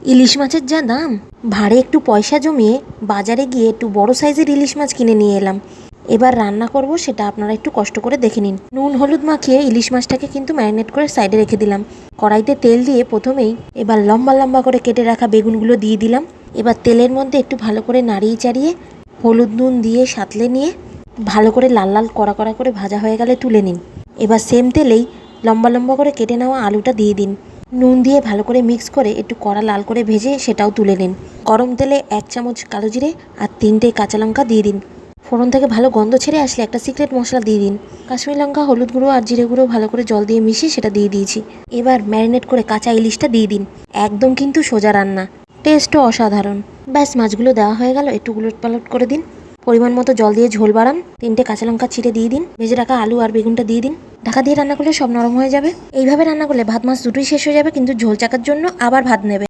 ইলিশ মাছের যা দাম, ভাড়ে একটু পয়সা জমিয়ে বাজারে গিয়ে একটু বড় সাইজের ইলিশ মাছ কিনে নিয়ে এলাম। এবার রান্না করব, সেটা আপনারা একটু কষ্ট করে দেখে নিন। নুন হলুদ মাখিয়ে ইলিশ মাছটাকে কিন্তু ম্যারিনেট করে সাইডে রেখে দিলাম। কড়াইতে তেল দিয়ে প্রথমেই এবার লম্বা লম্বা করে কেটে রাখা বেগুনগুলো দিয়ে দিলাম। এবার তেলের মধ্যে একটু ভালো করে নাড়িয়ে চাড়িয়ে হলুদ নুন দিয়ে সাঁতলে নিয়ে ভালো করে লাল লাল কড়া কড়া করে ভাজা হয়ে গেলে তুলে নিন। এবার সেম তেলেই লম্বা লম্বা করে কেটে নেওয়া আলুটা দিয়ে দিন। নুন দিয়ে ভালো করে মিক্স করে একটু কড়া লাল করে ভেজে সেটাও তুলে নিন। গরম তেলে 1 চামচ কালো জিরে আর 3টে কাঁচা লঙ্কা দিয়ে দিন। ফোড়ন থেকে ভালো গন্ধ ছেড়ে আসলে একটা সিক্রেট মশলা দিয়ে দিন। কাশ্মীরি লঙ্কা, হলুদ গুঁড়ো আর জিরে গুঁড়ো ভালো করে জল দিয়ে মিশিয়ে সেটা দিয়ে দিয়েছি। এবার ম্যারিনেট করে কাঁচা ইলিশটা দিয়ে দিন। একদম কিন্তু সোজা রান্না, টেস্টও অসাধারণ। ব্যাস, মাছগুলো দেওয়া হয়ে গেল, একটু উলট পালট করে দিন। পরিমাণ মতো জল দিয়ে ঝোল বাড়ান। 3টে কাঁচা লঙ্কা চিড়ে দিয়ে দিন। ভেজে রাখা আলু আর বেগুনটা দিয়ে দিন। ঢাকা দিয়ে রান্না করলে সব নরম হয়ে যাবে। এইভাবে রান্না করলে ভাত মাছ দুটোই শেষ হয়ে যাবে, কিন্তু ঝোল চাকার জন্য আবার ভাত নেবে।